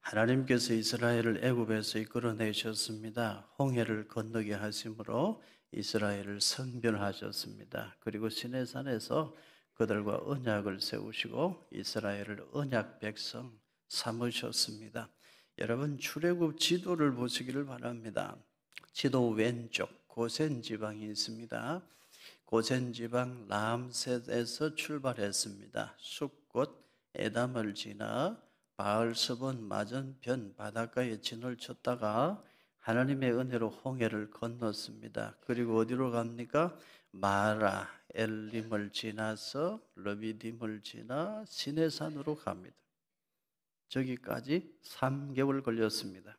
하나님께서 이스라엘을 애굽에서 이끌어내셨습니다. 홍해를 건너게 하심으로 이스라엘을 성별하셨습니다. 그리고 시내산에서 그들과 언약을 세우시고 이스라엘을 언약 백성 삼으셨습니다. 여러분, 출애굽 지도를 보시기를 바랍니다. 지도 왼쪽 고센 지방이 있습니다. 고센 지방 람셋에서 출발했습니다. 숫곳 에담을 지나 바알스본 맞은편 바닷가에 진을 쳤다가 하나님의 은혜로 홍해를 건넜습니다. 그리고 어디로 갑니까? 마라 엘림을 지나서 르비딤을 지나 시내산으로 갑니다. 저기까지 3개월 걸렸습니다.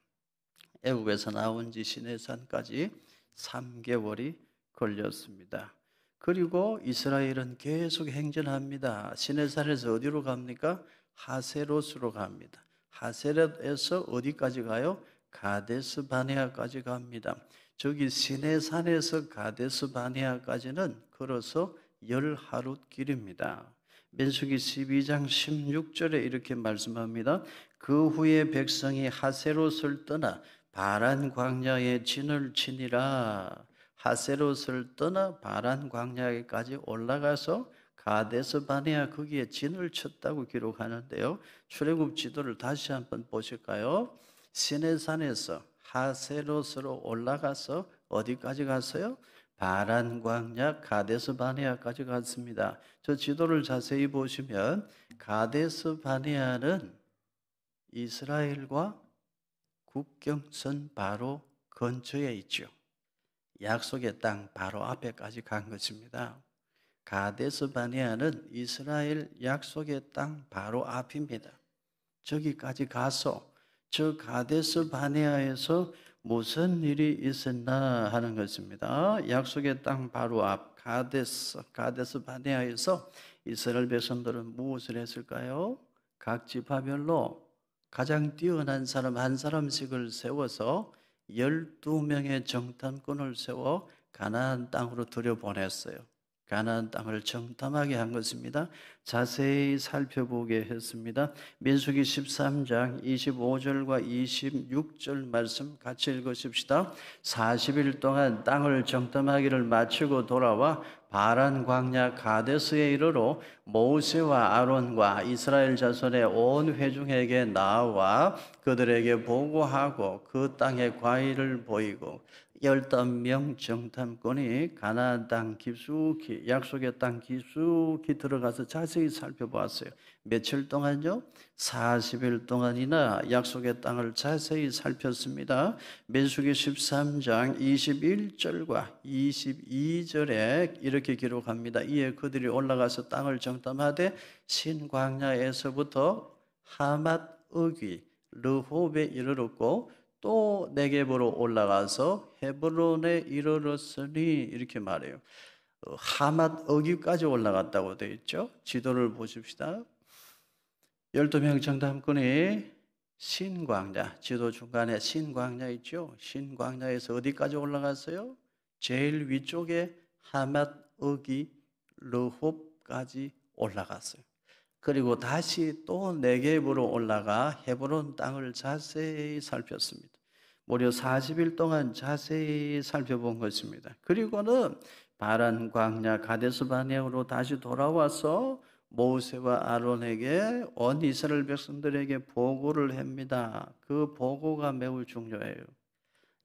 애굽에서 나온 지 시내산까지 3개월이 걸렸습니다. 그리고 이스라엘은 계속 행진합니다. 시내산에서 어디로 갑니까? 하세롯으로 갑니다. 하세롯에서 어디까지 가요? 가데스 바네아까지 갑니다. 저기 시내산에서 가데스 바네아까지는 걸어서 10하루 길입니다. 민수기 12장 16절에 이렇게 말씀합니다. 그 후에 백성이 하세롯을 떠나 바란 광야에 진을 치니라. 하세롯을 떠나 바란 광야에까지 올라가서 가데스 바네아 거기에 진을 쳤다고 기록하는데요. 출애굽 지도를 다시 한번 보실까요? 시내산에서 하세롯으로 올라가서 어디까지 갔어요? 바란 광야 가데스 바네아까지 갔습니다. 저 지도를 자세히 보시면 가데스 바네아는 이스라엘과 국경선 바로 근처에 있죠. 약속의 땅 바로 앞에까지 간 것입니다. 가데스 바네아는 이스라엘 약속의 땅 바로 앞입니다. 저기까지 가서 저 가데스 바네아에서 무슨 일이 있었나 하는 것입니다. 약속의 땅 바로 앞 가데스 바네아에서 이스라엘 백성들은 무엇을 했을까요? 각 지파별로 가장 뛰어난 사람 한 사람씩을 세워서 12명의 정탐꾼을 세워 가나안 땅으로 들여보냈어요. 가나안 땅을 정탐하게 한 것입니다. 자세히 살펴보게 했습니다. 민수기 13장 25절과 26절 말씀 같이 읽으십시다. 40일 동안 땅을 정탐하기를 마치고 돌아와 바란 광야 가데스에 이르러 모세와 아론과 이스라엘 자손의 온 회중에게 나와 그들에게 보고하고 그 땅의 과일을 보이고 15명 정탐꾼이 가나안 땅 깊숙이 약속의 땅 깊숙이 들어가서 자세히 살펴보았어요. 며칠 동안요? 40일 동안이나 약속의 땅을 자세히 살폈습니다. 민수기 13장 21절과 22절에 이렇게 기록합니다. 이에 그들이 올라가서 땅을 정탐하되 신광야에서부터 하맛 어귀 르홉에 이르렀고 또 네겝으로 올라가서 헤브론에 이르렀으니 이렇게 말해요. 하맛 어귀까지 올라갔다고 되어 있죠. 지도를 보십시다. 12명 정탐꾼이 신광야, 지도 중간에 신광야 있죠. 신광야에서 어디까지 올라갔어요? 제일 위쪽에 하맛 어귀 르홉까지 올라갔어요. 그리고 다시 또 네겝으로 올라가 헤브론 땅을 자세히 살폈습니다. 무려 40일 동안 자세히 살펴본 것입니다. 그리고는 바란 광야 가데스 바네아로 다시 돌아와서 모세와 아론에게 온 이스라엘 백성들에게 보고를 합니다. 그 보고가 매우 중요해요.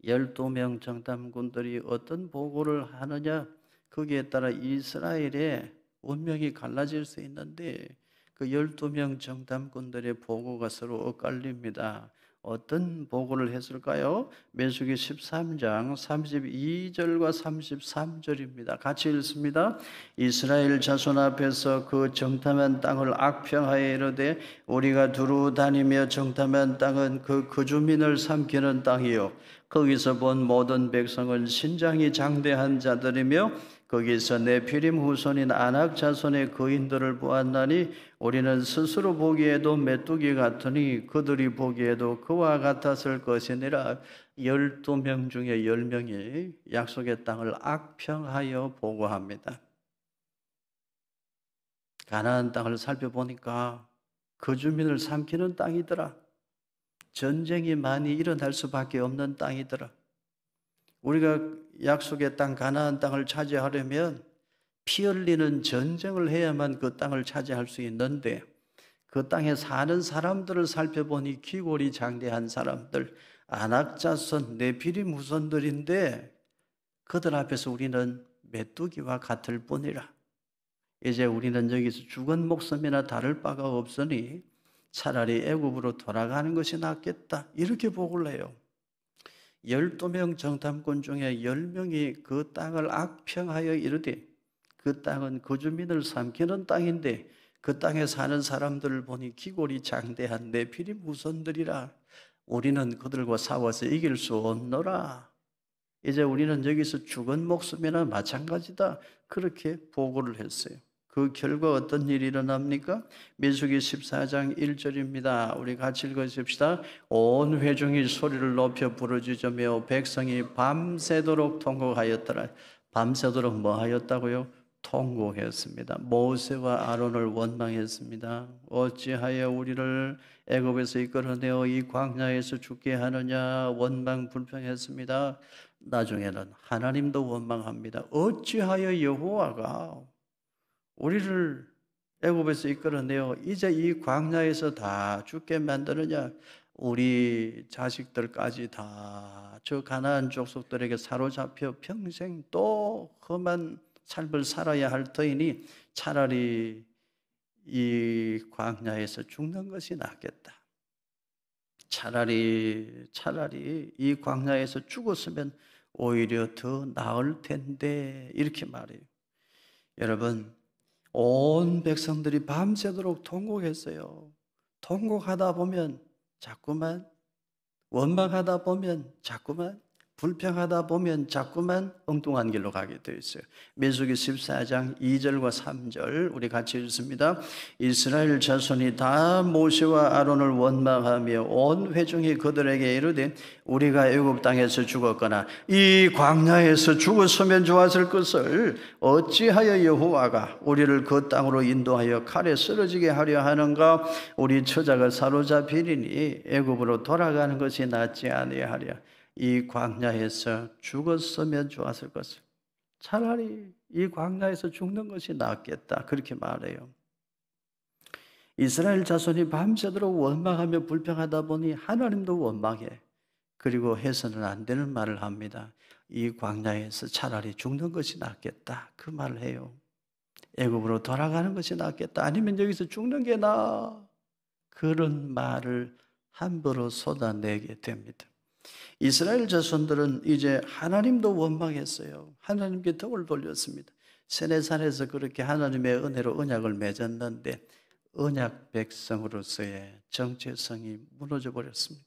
12명 정탐꾼들이 어떤 보고를 하느냐, 거기에 따라 이스라엘의 운명이 갈라질 수 있는데 그 12명 정탐꾼들의 보고가 서로 엇갈립니다. 어떤 보고를 했을까요? 민수기 13장 32절과 33절입니다. 같이 읽습니다. 이스라엘 자손 앞에서 그 정탐한 땅을 악평하여 이르되 우리가 두루 다니며 정탐한 땅은 그 주민을 삼키는 땅이요 거기서 본 모든 백성은 신장이 장대한 자들이며 거기서 네피림 후손인 아낙 자손의 거인들을 보았나니 우리는 스스로 보기에도 메뚜기 같으니 그들이 보기에도 그와 같았을 것이니라. 12명 중에 10명이 약속의 땅을 악평하여 보고합니다. 가나안 땅을 살펴보니까 그 주민을 삼키는 땅이더라. 전쟁이 많이 일어날 수밖에 없는 땅이더라. 우리가 약속의 땅 가나안 땅을 차지하려면 피 흘리는 전쟁을 해야만 그 땅을 차지할 수 있는데 그 땅에 사는 사람들을 살펴보니 기골이 장대한 사람들, 아낙자손, 네피림 후손들인데 그들 앞에서 우리는 메뚜기와 같을 뿐이라. 이제 우리는 여기서 죽은 목숨이나 다를 바가 없으니 차라리 애굽으로 돌아가는 것이 낫겠다. 이렇게 보고를 해요. 12명 정탐꾼 중에 10명이 그 땅을 악평하여 이르되 그 땅은 그 주민을 삼키는 땅인데 그 땅에 사는 사람들을 보니 기골이 장대한 네피림 후손들이라. 우리는 그들과 싸워서 이길 수 없노라. 이제 우리는 여기서 죽은 목숨이나 마찬가지다. 그렇게 보고를 했어요. 그 결과 어떤 일이 일어납니까? 민수기 14장 1절입니다. 우리 같이 읽어줍시다. 온 회중이 소리를 높여 부르짖으며 백성이 밤새도록 통곡하였더라. 밤새도록 뭐 하였다고요? 통곡했습니다. 모세와 아론을 원망했습니다. 어찌하여 우리를 애굽에서 이끌어내어 이 광야에서 죽게 하느냐. 원망 불평했습니다. 나중에는 하나님도 원망합니다. 어찌하여 여호와가 우리를 애굽에서 이끌어내어 이제 이 광야에서 다 죽게 만드느냐. 우리 자식들까지 다 저 가나안 족속들에게 사로잡혀 평생 또 험한 삶을 살아야 할 터이니 차라리 이 광야에서 죽는 것이 낫겠다. 차라리 이 광야에서 죽었으면 오히려 더 나을 텐데 이렇게 말해요. 여러분, 온 백성들이 밤새도록 통곡했어요. 통곡하다 보면 자꾸만, 원망하다 보면 자꾸만, 불평하다 보면 자꾸만 엉뚱한 길로 가게 되어 있어요. 민수기 14장 2절과 3절 우리 같이 읽습니다. 이스라엘 자손이 다 모세와 아론을 원망하며 온 회중이 그들에게 이르되 우리가 애굽 땅에서 죽었거나 이 광야에서 죽었으면 좋았을 것을 어찌하여 여호와가 우리를 그 땅으로 인도하여 칼에 쓰러지게 하려 하는가. 우리 처자가 사로잡히리니 애굽으로 돌아가는 것이 낫지 아니하랴. 이 광야에서 죽었으면 좋았을 것을 차라리 이 광야에서 죽는 것이 낫겠다. 그렇게 말해요. 이스라엘 자손이 밤새도록 원망하며 불평하다 보니 하나님도 원망해. 그리고 해서는 안 되는 말을 합니다. 이 광야에서 차라리 죽는 것이 낫겠다. 그 말을 해요. 애굽으로 돌아가는 것이 낫겠다. 아니면 여기서 죽는 게 나아. 그런 말을 함부로 쏟아내게 됩니다. 이스라엘 자손들은 이제 하나님도 원망했어요. 하나님께 등을 돌렸습니다. 세네산에서 그렇게 하나님의 은혜로 언약을 맺었는데 언약 백성으로서의 정체성이 무너져 버렸습니다.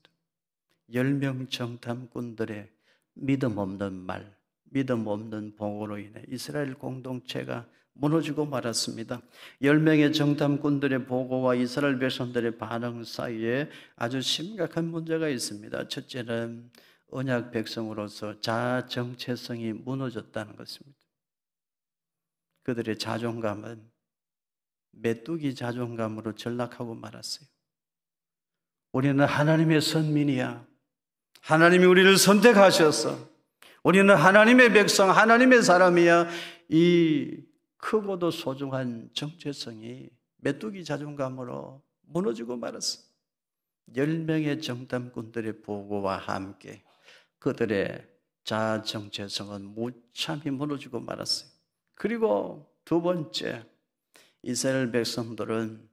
10명 정탐꾼들의 믿음 없는 말, 믿음 없는 보고로 인해 이스라엘 공동체가 무너지고 말았습니다. 10명의 정탐꾼들의 보고와 이스라엘 백성들의 반응 사이에 아주 심각한 문제가 있습니다. 첫째는 언약 백성으로서 자아 정체성이 무너졌다는 것입니다. 그들의 자존감은 메뚜기 자존감으로 전락하고 말았어요. 우리는 하나님의 선민이야. 하나님이 우리를 선택하셨어. 우리는 하나님의 백성, 하나님의 사람이야. 이 크고도 소중한 정체성이 메뚜기 자존감으로 무너지고 말았어. 10명의 정탐꾼들의 보고와 함께 그들의 자아 정체성은 무참히 무너지고 말았어요. 그리고 두 번째, 이스라엘 백성들은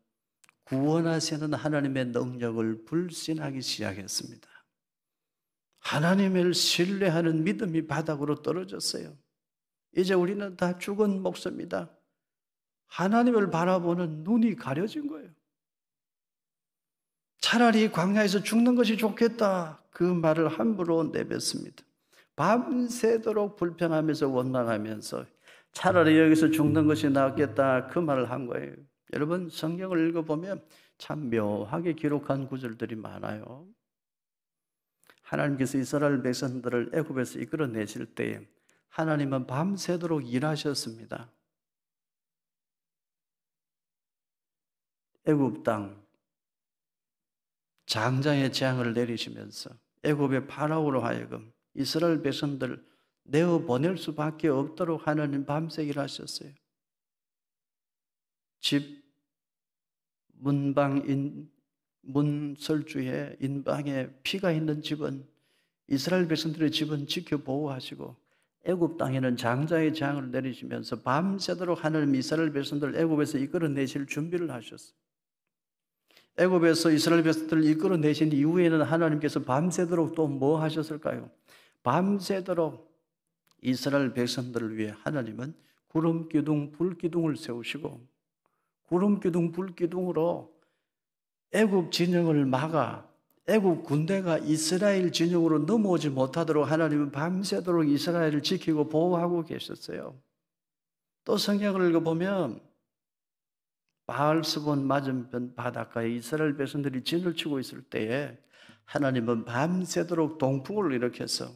구원하시는 하나님의 능력을 불신하기 시작했습니다. 하나님을 신뢰하는 믿음이 바닥으로 떨어졌어요. 이제 우리는 다 죽은 목숨이다. 하나님을 바라보는 눈이 가려진 거예요. 차라리 광야에서 죽는 것이 좋겠다. 그 말을 함부로 내뱉습니다. 밤새도록 불평하면서 원망하면서 차라리 여기서 죽는 것이 낫겠다. 그 말을 한 거예요. 여러분, 성경을 읽어보면 참 묘하게 기록한 구절들이 많아요. 하나님께서 이스라엘 백성들을 애굽에서 이끌어내실 때에 하나님은 밤새도록 일하셨습니다. 애굽 땅 장자의 재앙을 내리시면서 애굽의 파라오로 하여금 이스라엘 백성들을 내어 보낼 수밖에 없도록 하나님 밤새 일하셨어요. 집 문설주에 인방에 피가 있는 집은, 이스라엘 백성들의 집은 지켜 보호하시고 애굽 땅에는 장자의 재앙을 내리시면서 밤새도록 하나님 이스라엘 백성들을 애굽에서 이끌어내실 준비를 하셨어요. 애굽에서 이스라엘 백성들을 이끌어내신 이후에는 하나님께서 밤새도록 또 뭐 하셨을까요? 밤새도록 이스라엘 백성들을 위해 하나님은 구름 기둥, 불 기둥을 세우시고 구름 기둥, 불 기둥으로 애굽 진영을 막아 애굽 군대가 이스라엘 진영으로 넘어오지 못하도록 하나님은 밤새도록 이스라엘을 지키고 보호하고 계셨어요. 또 성경을 읽어보면 바알스본 맞은편 바닷가에 이스라엘 백성들이 진을 치고 있을 때에 하나님은 밤새도록 동풍을 일으켜서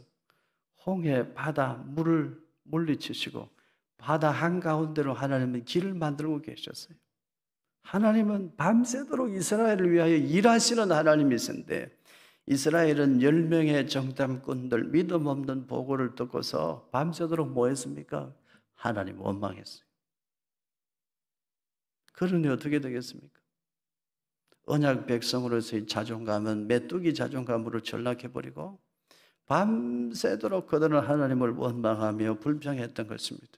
홍해 바다 물을 물리치시고 바다 한가운데로 하나님은 길을 만들고 계셨어요. 하나님은 밤새도록 이스라엘을 위하여 일하시는 하나님이신데 이스라엘은 10명의 정탐꾼들 믿음 없는 보고를 듣고서 밤새도록 뭐 했습니까? 하나님 원망했어요. 그러니 어떻게 되겠습니까? 언약 백성으로서의 자존감은 메뚜기 자존감으로 전락해버리고 밤새도록 그들은 하나님을 원망하며 불평했던 것입니다.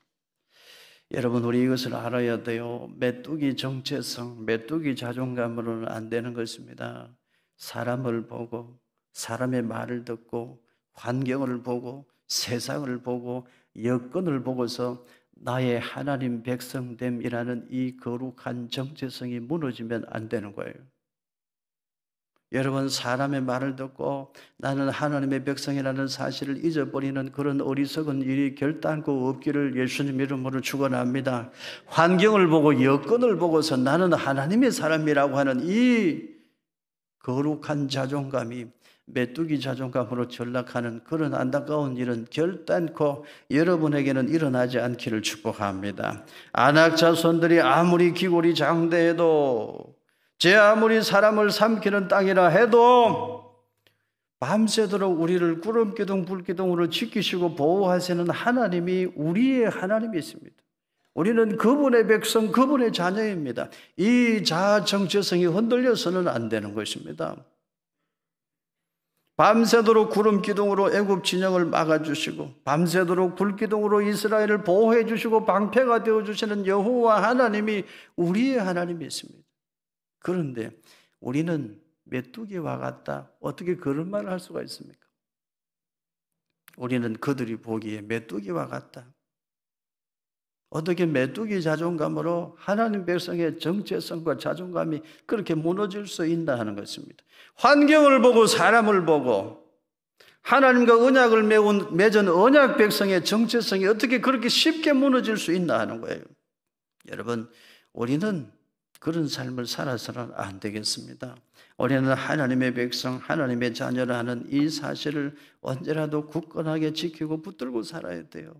여러분, 우리 이것을 알아야 돼요. 메뚜기 정체성, 메뚜기 자존감으로는 안 되는 것입니다. 사람을 보고 사람의 말을 듣고 환경을 보고 세상을 보고 여건을 보고서 나의 하나님 백성됨이라는 이 거룩한 정체성이 무너지면 안 되는 거예요. 여러분, 사람의 말을 듣고 나는 하나님의 백성이라는 사실을 잊어버리는 그런 어리석은 일이 결단코 없기를 예수님 이름으로 축원합니다. 환경을 보고 여건을 보고서 나는 하나님의 사람이라고 하는 이 거룩한 자존감이 메뚜기 자존감으로 전락하는 그런 안타까운 일은 결단코 여러분에게는 일어나지 않기를 축복합니다. 안악 자손들이 아무리 기골이 장대해도 제 아무리 사람을 삼키는 땅이라 해도 밤새도록 우리를 구름기둥 불기둥으로 지키시고 보호하시는 하나님이 우리의 하나님이십니다. 우리는 그분의 백성, 그분의 자녀입니다. 이 자아 정체성이 흔들려서는 안 되는 것입니다. 밤새도록 구름 기둥으로 애굽 진영을 막아주시고 밤새도록 불 기둥으로 이스라엘을 보호해 주시고 방패가 되어주시는 여호와 하나님이 우리의 하나님이십니다. 그런데 우리는 메뚜기와 같다. 어떻게 그런 말을 할 수가 있습니까? 우리는 그들이 보기에 메뚜기와 같다. 어떻게 메뚜기 자존감으로 하나님 백성의 정체성과 자존감이 그렇게 무너질 수 있나 하는 것입니다. 환경을 보고 사람을 보고 하나님과 언약을 맺은 언약 백성의 정체성이 어떻게 그렇게 쉽게 무너질 수 있나 하는 거예요. 여러분, 우리는 그런 삶을 살아서는 안 되겠습니다. 우리는 하나님의 백성, 하나님의 자녀라는 이 사실을 언제라도 굳건하게 지키고 붙들고 살아야 돼요.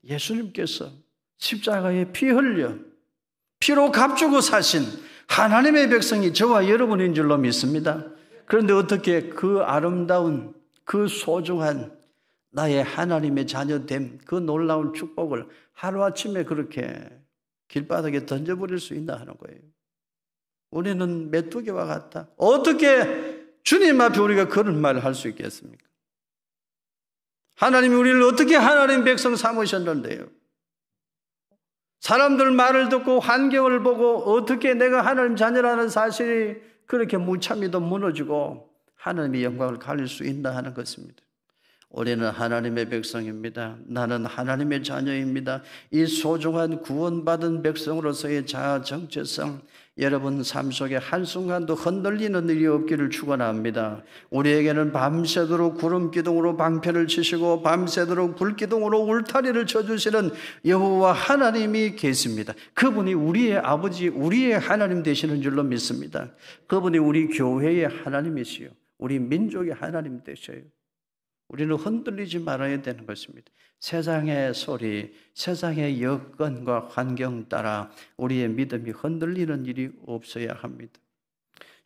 예수님께서 십자가에 피 흘려 피로 값주고 사신 하나님의 백성이 저와 여러분인 줄로 믿습니다. 그런데 어떻게 그 아름다운, 그 소중한 나의 하나님의 자녀됨, 그 놀라운 축복을 하루아침에 그렇게 길바닥에 던져버릴 수 있나 하는 거예요. 우리는 메뚜기와 같다. 어떻게 주님 앞에 우리가 그런 말을 할 수 있겠습니까? 하나님이 우리를 어떻게 하나님 백성 삼으셨는데요? 사람들 말을 듣고 환경을 보고 어떻게 내가 하나님 자녀라는 사실이 그렇게 무참히도 무너지고 하나님의 영광을 가릴 수 있나 하는 것입니다. 우리는 하나님의 백성입니다. 나는 하나님의 자녀입니다. 이 소중한 구원받은 백성으로서의 자아 정체성, 여러분 삶 속에 한순간도 흔들리는 일이 없기를 축원합니다. 우리에게는 밤새도록 구름 기둥으로 방패를 치시고 밤새도록 불 기둥으로 울타리를 쳐주시는 여호와 하나님이 계십니다. 그분이 우리의 아버지, 우리의 하나님 되시는 줄로 믿습니다. 그분이 우리 교회의 하나님이시요, 우리 민족의 하나님 되셔요. 우리는 흔들리지 말아야 되는 것입니다. 세상의 소리, 세상의 여건과 환경 따라 우리의 믿음이 흔들리는 일이 없어야 합니다.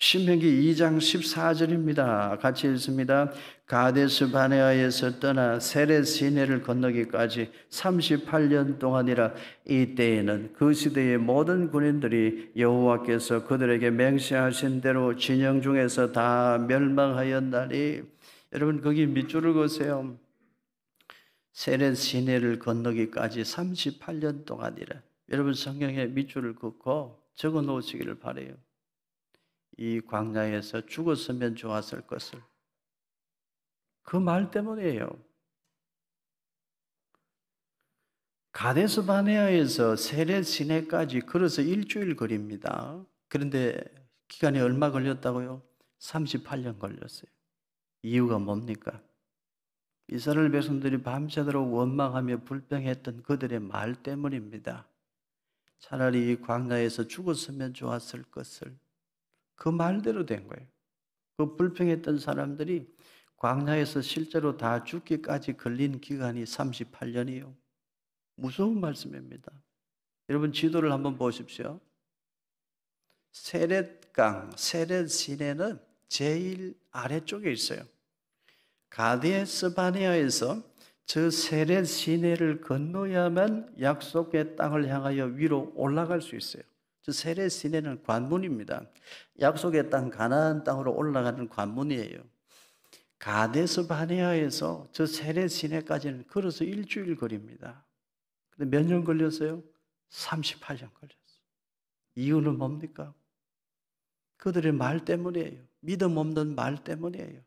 신명기 2장 14절입니다. 같이 읽습니다. 가데스 바네아에서 떠나 세렛 시내를 건너기까지 38년 동안이라. 이때에는 그 시대의 모든 군인들이 여호와께서 그들에게 맹세하신 대로 진영 중에서 다 멸망하였나니. 여러분 거기 밑줄을 그으세요. 세렛 시내를 건너기까지 38년 동안이라. 여러분 성경에 밑줄을 긋고 적어 놓으시기를 바라요. 이 광야에서 죽었으면 좋았을 것을. 그 말 때문이에요. 가데스 바네아에서 세렛 시내까지 걸어서 일주일 거리입니다. 그런데 기간이 얼마 걸렸다고요? 38년 걸렸어요. 이유가 뭡니까? 이스라엘 백성들이 밤새도록 원망하며 불평했던 그들의 말 때문입니다. 차라리 이 광야에서 죽었으면 좋았을 것을. 그 말대로 된 거예요. 그 불평했던 사람들이 광야에서 실제로 다 죽기까지 걸린 기간이 38년이요. 무서운 말씀입니다. 여러분 지도를 한번 보십시오. 세렛강, 세렛 시내는 제일 아래쪽에 있어요. 가데스 바네아에서 저 세렛 시내를 건너야만 약속의 땅을 향하여 위로 올라갈 수 있어요. 저 세렛 시내는 관문입니다. 약속의 땅 가나안 땅으로 올라가는 관문이에요. 가데스 바네아에서 저 세렛 시내까지는 걸어서 일주일 거리입니다. 근데 몇 년 걸렸어요? 38년 걸렸어요. 이유는 뭡니까? 그들의 말 때문이에요. 믿음 없는 말 때문이에요.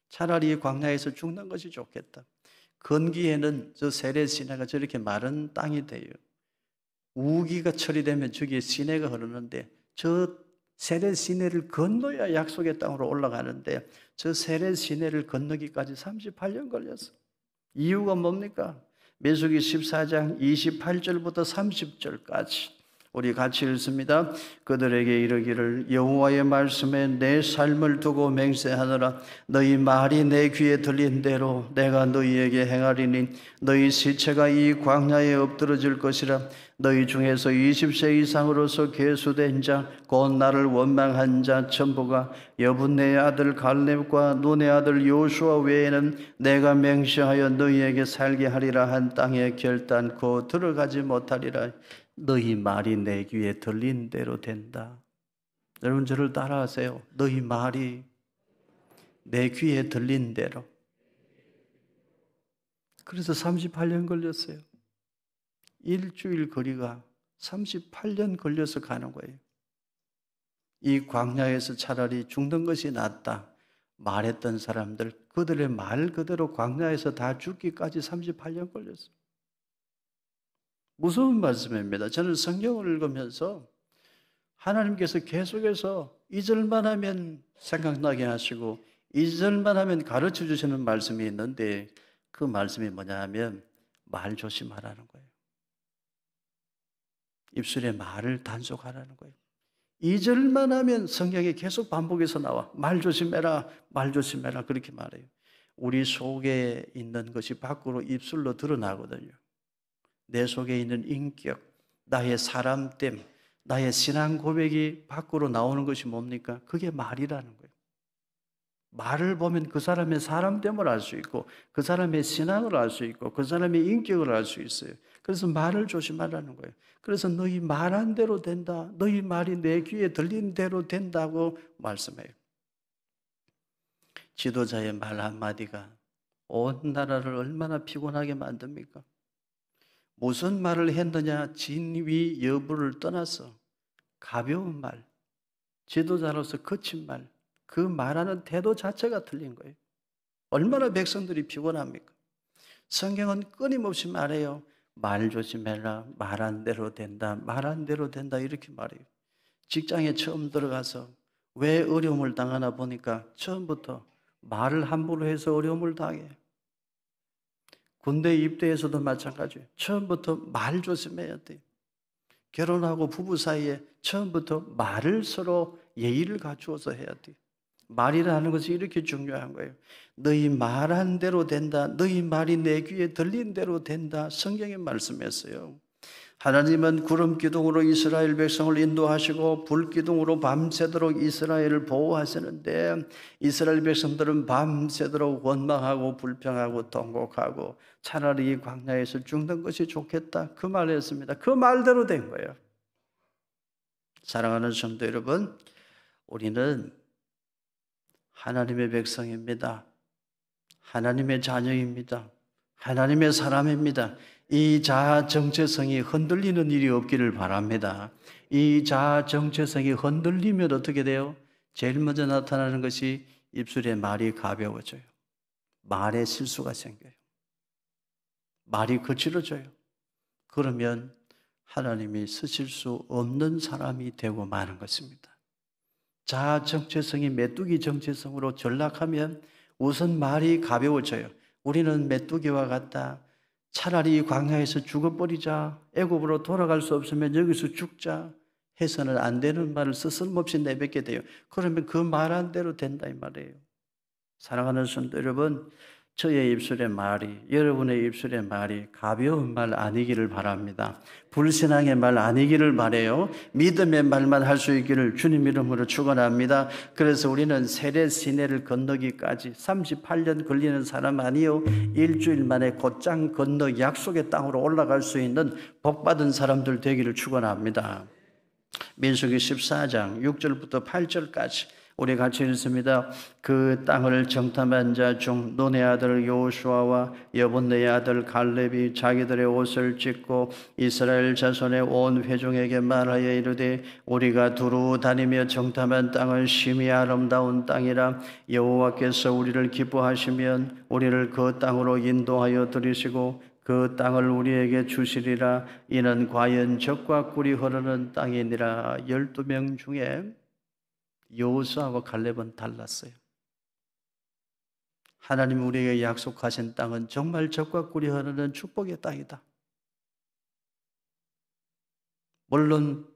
차라리 광야에서 죽는 것이 좋겠다. 건기에는 저 세렛 시내가 저렇게 마른 땅이 돼요. 우기가 처리되면 저기에 시내가 흐르는데 저 세렛 시내를 건너야 약속의 땅으로 올라가는데 저 세렛 시내를 건너기까지 38년 걸렸어. 이유가 뭡니까? 민수기 14장 28절부터 30절까지 우리 같이 읽습니다. 그들에게 이르기를 여호와의 말씀에 내 삶을 두고 맹세하노라. 너희 말이 내 귀에 들린 대로 내가 너희에게 행하리니 너희 시체가 이 광야에 엎드러질 것이라. 너희 중에서 20세 이상으로서 계수된 자 곧 나를 원망한 자 전부가 여분네의 아들 갈렙과 눈의 아들 요수아 외에는 내가 맹세하여 너희에게 살게 하리라 한 땅에 결단코 들어가지 못하리라. 너희 말이 내 귀에 들린 대로 된다. 여러분 저를 따라하세요. 너희 말이 내 귀에 들린 대로. 그래서 38년 걸렸어요. 일주일 거리가 38년 걸려서 가는 거예요. 이 광야에서 차라리 죽는 것이 낫다 말했던 사람들, 그들의 말 그대로 광야에서 다 죽기까지 38년 걸렸어요. 무서운 말씀입니다. 저는 성경을 읽으면서 하나님께서 계속해서 잊을만 하면 생각나게 하시고 잊을만 하면 가르쳐 주시는 말씀이 있는데 그 말씀이 뭐냐 하면 말 조심하라는 거예요. 입술에 말을 단속하라는 거예요. 잊을만 하면 성경에 계속 반복해서 나와. 말 조심해라, 말 조심해라 그렇게 말해요. 우리 속에 있는 것이 밖으로 입술로 드러나거든요. 내 속에 있는 인격, 나의 사람됨, 나의 신앙 고백이 밖으로 나오는 것이 뭡니까? 그게 말이라는 거예요. 말을 보면 그 사람의 사람됨을 알 수 있고 그 사람의 신앙을 알 수 있고 그 사람의 인격을 알 수 있어요. 그래서 말을 조심하라는 거예요. 그래서 너희 말한 대로 된다. 너희 말이 내 귀에 들린 대로 된다고 말씀해요. 지도자의 말 한마디가 온 나라를 얼마나 피곤하게 만듭니까? 무슨 말을 했느냐 진위 여부를 떠나서 가벼운 말, 지도자로서 거친 말, 그 말하는 태도 자체가 틀린 거예요. 얼마나 백성들이 피곤합니까? 성경은 끊임없이 말해요. 말 조심해라, 말한 대로 된다, 말한 대로 된다 이렇게 말해요. 직장에 처음 들어가서 왜 어려움을 당하나 보니까 처음부터 말을 함부로 해서 어려움을 당해요. 군대 입대에서도 마찬가지예요. 처음부터 말 조심해야 돼요. 결혼하고 부부 사이에 처음부터 말을 서로 예의를 갖추어서 해야 돼요. 말이라는 것이 이렇게 중요한 거예요. 너희 말한 대로 된다. 너희 말이 내 귀에 들린 대로 된다. 성경에 말씀했어요. 하나님은 구름 기둥으로 이스라엘 백성을 인도하시고 불 기둥으로 밤새도록 이스라엘을 보호하시는데 이스라엘 백성들은 밤새도록 원망하고 불평하고 통곡하고 차라리 이 광야에서 죽는 것이 좋겠다 그 말을 했습니다. 그 말대로 된 거예요. 사랑하는 성도 여러분, 우리는 하나님의 백성입니다. 하나님의 자녀입니다. 하나님의 사람입니다. 이 자아 정체성이 흔들리는 일이 없기를 바랍니다. 이 자아 정체성이 흔들리면 어떻게 돼요? 제일 먼저 나타나는 것이 입술에 말이 가벼워져요. 말에 실수가 생겨요. 말이 거칠어져요. 그러면 하나님이 쓰실 수 없는 사람이 되고 마는 것입니다. 자아 정체성이 메뚜기 정체성으로 전락하면 우선 말이 가벼워져요. 우리는 메뚜기와 같다. 차라리 광야에서 죽어버리자. 애굽으로 돌아갈 수 없으면 여기서 죽자. 해서는 안 되는 말을 스스럼없이 내뱉게 돼요. 그러면 그 말한 대로 된다 이 말이에요. 사랑하는 성도 여러분, 저의 입술의 말이, 여러분의 입술의 말이 가벼운 말 아니기를 바랍니다. 불신앙의 말 아니기를 바라요. 믿음의 말만 할 수 있기를 주님 이름으로 축원합니다. 그래서 우리는 세례 시내를 건너기까지 38년 걸리는 사람 아니요, 일주일 만에 곧장 건너 약속의 땅으로 올라갈 수 있는 복받은 사람들 되기를 축원합니다. 민수기 14장 6절부터 8절까지 우리 같이 읽습니다. 그 땅을 정탐한 자 중 논의 아들 여호수아와 여분네의 아들 갈렙이 자기들의 옷을 찢고 이스라엘 자손의 온 회중에게 말하여 이르되 우리가 두루 다니며 정탐한 땅은 심히 아름다운 땅이라 여호와께서 우리를 기뻐하시면 우리를 그 땅으로 인도하여 들이시고 그 땅을 우리에게 주시리라. 이는 과연 젖과 꿀이 흐르는 땅이니라. 12명 중에 여호수아와 갈렙은 달랐어요. 하나님 우리에게 약속하신 땅은 정말 젖과 꿀이 흐르는 축복의 땅이다. 물론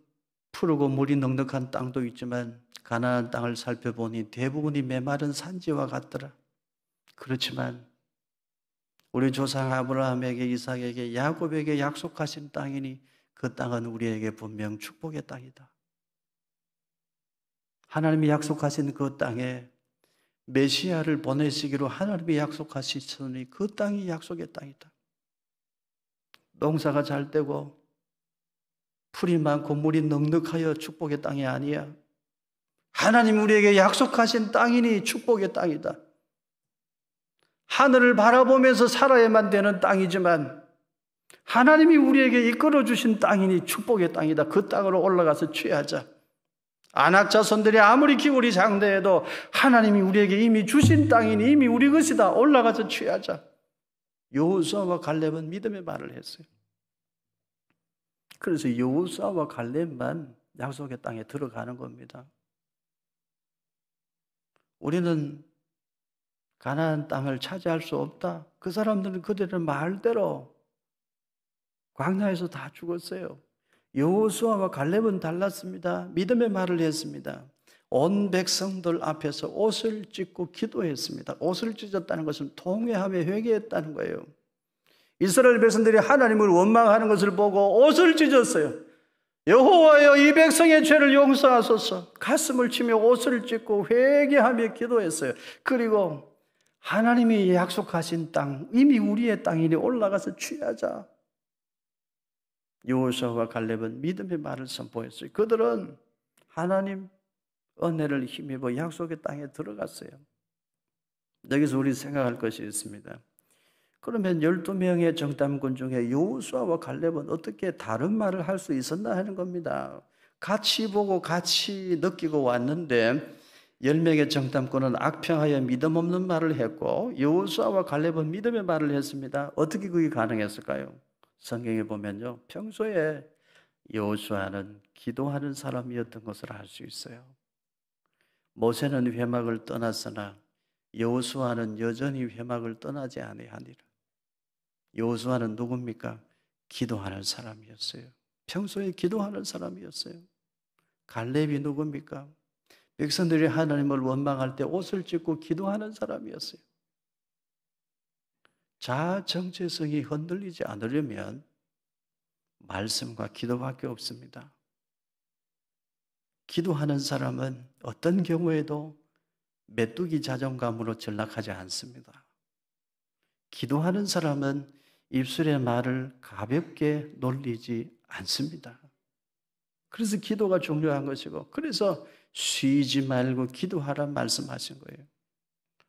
푸르고 물이 넉넉한 땅도 있지만 가나안 땅을 살펴보니 대부분이 메마른 산지와 같더라. 그렇지만 우리 조상 아브라함에게, 이삭에게, 야곱에게 약속하신 땅이니 그 땅은 우리에게 분명 축복의 땅이다. 하나님이 약속하신 그 땅에 메시아를 보내시기로 하나님이 약속하시니 그 땅이 약속의 땅이다. 농사가 잘 되고 풀이 많고 물이 넉넉하여 축복의 땅이 아니야. 하나님 우리에게 약속하신 땅이니 축복의 땅이다. 하늘을 바라보면서 살아야만 되는 땅이지만 하나님이 우리에게 이끌어 주신 땅이니 축복의 땅이다. 그 땅으로 올라가서 취하자. 아낙 자손들이 아무리 기울이 장대해도 하나님이 우리에게 이미 주신 땅이니 이미 우리 것이다. 올라가서 취하자. 여호수아와 갈렙은 믿음의 말을 했어요. 그래서 여호수아와 갈렙만 약속의 땅에 들어가는 겁니다. 우리는 가나안 땅을 차지할 수 없다. 그 사람들은 그들의 말대로 광야에서 다 죽었어요. 여호수아와 갈렙은 달랐습니다. 믿음의 말을 했습니다. 온 백성들 앞에서 옷을 찢고 기도했습니다. 옷을 찢었다는 것은 통회하며 회개했다는 거예요. 이스라엘 백성들이 하나님을 원망하는 것을 보고 옷을 찢었어요. 여호와여, 이 백성의 죄를 용서하소서. 가슴을 치며 옷을 찢고 회개하며 기도했어요. 그리고 하나님이 약속하신 땅, 이미 우리의 땅이니 올라가서 취하자. 여호수아와 갈렙은 믿음의 말을 선포했어요. 그들은 하나님 은혜를 힘입어 약속의 땅에 들어갔어요. 여기서 우리 생각할 것이 있습니다. 그러면 12명의 정탐꾼 중에 여호수아와 갈렙은 어떻게 다른 말을 할 수 있었나 하는 겁니다. 같이 보고 같이 느끼고 왔는데 10명의 정탐꾼은 악평하여 믿음 없는 말을 했고 여호수아와 갈렙은 믿음의 말을 했습니다. 어떻게 그게 가능했을까요? 성경에 보면요, 평소에 여호수아는 기도하는 사람이었던 것을 알 수 있어요. 모세는 회막을 떠났으나 여호수아는 여전히 회막을 떠나지 아니하니라. 여호수아는 누굽니까? 기도하는 사람이었어요. 평소에 기도하는 사람이었어요. 갈렙이 누굽니까? 백성들이 하나님을 원망할 때 옷을 찢고 기도하는 사람이었어요. 자아 정체성이 흔들리지 않으려면 말씀과 기도밖에 없습니다. 기도하는 사람은 어떤 경우에도 메뚜기 자존감으로 전락하지 않습니다. 기도하는 사람은 입술의 말을 가볍게 놀리지 않습니다. 그래서 기도가 중요한 것이고, 그래서 쉬지 말고 기도하라 말씀하신 거예요.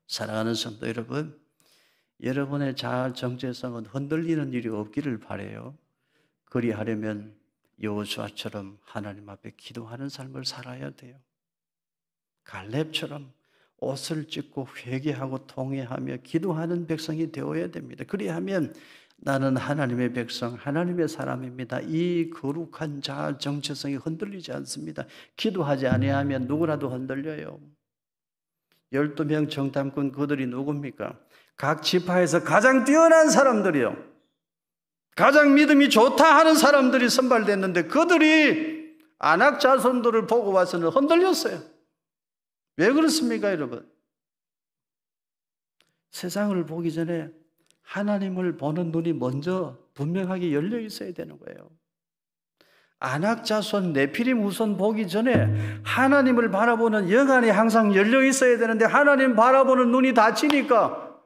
사랑하는 성도 여러분, 여러분의 자아 정체성은 흔들리는 일이 없기를 바라요. 그리하려면 여호수아처럼 하나님 앞에 기도하는 삶을 살아야 돼요. 갈렙처럼 옷을 찢고 회개하고 통회하며 기도하는 백성이 되어야 됩니다. 그리하면 나는 하나님의 백성, 하나님의 사람입니다. 이 거룩한 자아 정체성이 흔들리지 않습니다. 기도하지 아니하면 누구라도 흔들려요. 12명 정탐꾼 그들이 누굽니까? 각 지파에서 가장 뛰어난 사람들이요, 가장 믿음이 좋다 하는 사람들이 선발됐는데 그들이 아낙 자손들을 보고 와서는 흔들렸어요. 왜 그렇습니까, 여러분? 세상을 보기 전에 하나님을 보는 눈이 먼저 분명하게 열려 있어야 되는 거예요. 아낙 자손 네피림 후손 보기 전에 하나님을 바라보는 영안이 항상 열려 있어야 되는데, 하나님 바라보는 눈이 닫히니까,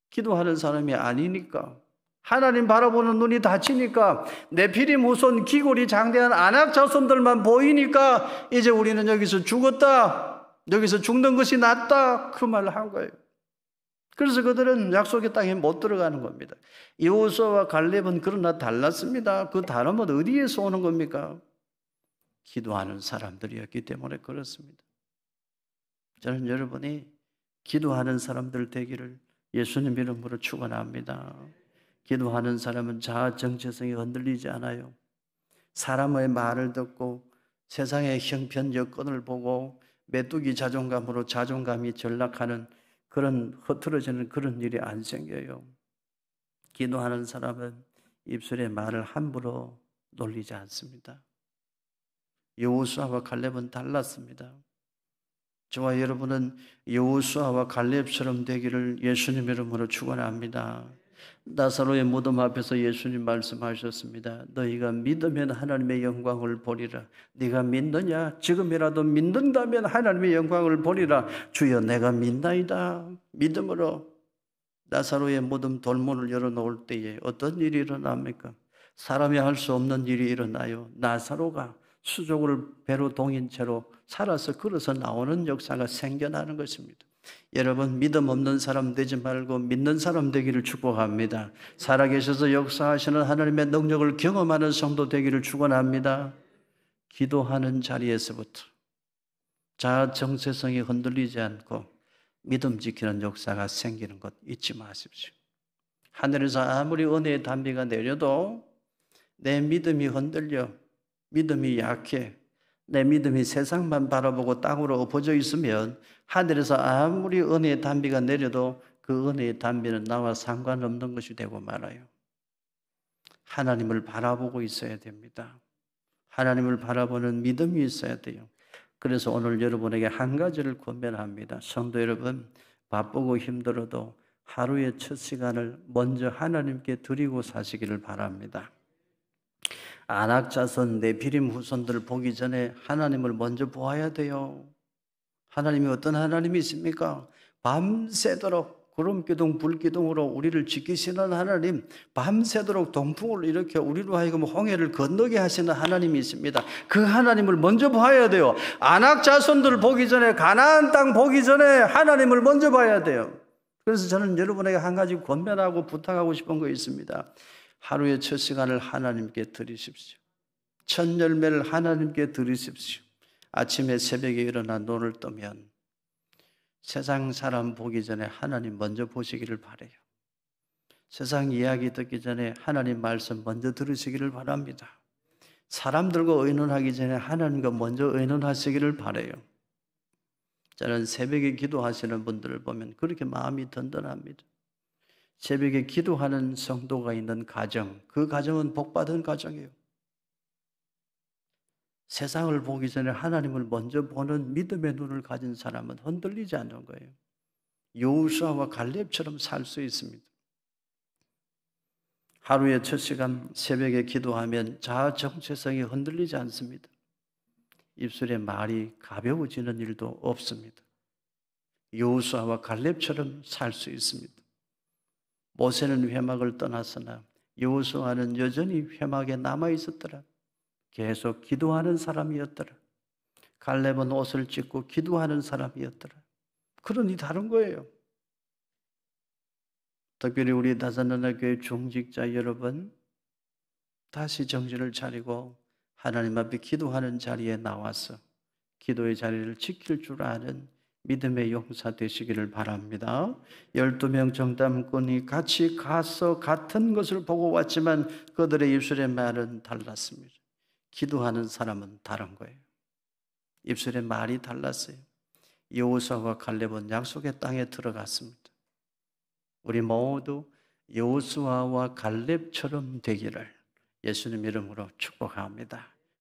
기도하는 사람이 아니니까, 하나님 바라보는 눈이 닫히니까 네피림 후손 기골이 장대한 아낙 자손들만 보이니까 이제 우리는 여기서 죽었다, 여기서 죽는 것이 낫다, 그 말을 한 거예요. 그래서 그들은 약속의 땅에 못 들어가는 겁니다. 여호수아와 갈렙은 그러나 달랐습니다. 그 다름은 어디에서 오는 겁니까? 기도하는 사람들이었기 때문에 그렇습니다. 저는 여러분이 기도하는 사람들 되기를 예수님 이름으로 축원합니다. 기도하는 사람은 자아 정체성이 흔들리지 않아요. 사람의 말을 듣고 세상의 형편 여건을 보고 메뚜기 자존감으로 자존감이 전락하는 그런 흐트러지는 그런 일이 안 생겨요. 기도하는 사람은 입술의 말을 함부로 놀리지 않습니다. 여호수아와 갈렙은 달랐습니다. 저와 여러분은 여호수아와 갈렙처럼 되기를 예수님 이름으로 축원합니다. 나사로의 무덤 앞에서 예수님 말씀하셨습니다. 너희가 믿으면 하나님의 영광을 보리라. 네가 믿느냐? 지금이라도 믿는다면 하나님의 영광을 보리라. 주여 내가 믿나이다. 믿음으로 나사로의 무덤 돌문을 열어놓을 때에 어떤 일이 일어납니까? 사람이 할 수 없는 일이 일어나요. 나사로가 수족을 배로 동인 채로 살아서 걸어서 나오는 역사가 생겨나는 것입니다. 여러분, 믿음 없는 사람 되지 말고 믿는 사람 되기를 축복합니다. 살아계셔서 역사하시는 하나님의 능력을 경험하는 성도 되기를 축원합니다. 기도하는 자리에서부터 자아 정체성이 흔들리지 않고 믿음 지키는 역사가 생기는 것 잊지 마십시오. 하늘에서 아무리 은혜의 담비가 내려도 내 믿음이 흔들려, 믿음이 약해, 내 믿음이 세상만 바라보고 땅으로 엎어져 있으면 하늘에서 아무리 은혜의 담비가 내려도 그 은혜의 담비는 나와 상관없는 것이 되고 말아요. 하나님을 바라보고 있어야 됩니다. 하나님을 바라보는 믿음이 있어야 돼요. 그래서 오늘 여러분에게 한 가지를 권면합니다. 성도 여러분, 바쁘고 힘들어도 하루의 첫 시간을 먼저 하나님께 드리고 사시기를 바랍니다. 아낙 자손 네피림 후손들 보기 전에 하나님을 먼저 보아야 돼요. 하나님이 어떤 하나님이십니까? 밤새도록 구름기둥 불기둥으로 우리를 지키시는 하나님, 밤새도록 동풍을 일으켜 우리로 하여금 홍해를 건너게 하시는 하나님이십니다. 그 하나님을 먼저 봐야 돼요. 아낙 자손들 보기 전에, 가나안 땅 보기 전에 하나님을 먼저 봐야 돼요. 그래서 저는 여러분에게 한 가지 권면하고 부탁하고 싶은 거 있습니다. 하루의 첫 시간을 하나님께 드리십시오. 첫 열매를 하나님께 드리십시오. 아침에 새벽에 일어나 눈을 뜨면 세상 사람 보기 전에 하나님 먼저 보시기를 바라요. 세상 이야기 듣기 전에 하나님 말씀 먼저 들으시기를 바랍니다. 사람들과 의논하기 전에 하나님과 먼저 의논하시기를 바라요. 저는 새벽에 기도하시는 분들을 보면 그렇게 마음이 든든합니다. 새벽에 기도하는 성도가 있는 가정, 그 가정은 복받은 가정이에요. 세상을 보기 전에 하나님을 먼저 보는 믿음의 눈을 가진 사람은 흔들리지 않는 거예요. 여호수아와 갈렙처럼 살 수 있습니다. 하루에 첫 시간 새벽에 기도하면 자아 정체성이 흔들리지 않습니다. 입술에 말이 가벼워지는 일도 없습니다. 여호수아와 갈렙처럼 살 수 있습니다. 모세는 회막을 떠났으나 여호수아는 여전히 회막에 남아 있었더라. 계속 기도하는 사람이었더라. 갈렙은 옷을 찢고 기도하는 사람이었더라. 그러니 다른 거예요. 특별히 우리 다산나라 교회 중직자 여러분, 다시 정신을 차리고 하나님 앞에 기도하는 자리에 나와서 기도의 자리를 지킬 줄 아는 믿음의 용사 되시기를 바랍니다. 12명 정탐꾼이 같이 가서 같은 것을 보고 왔지만 그들의 입술의 말은 달랐습니다. 기도하는 사람은 다른 거예요. 입술의 말이 달랐어요. 여호수아와 갈렙은 약속의 땅에 들어갔습니다. 우리 모두 여호수아와 갈렙처럼 되기를 예수님 이름으로 축복합니다.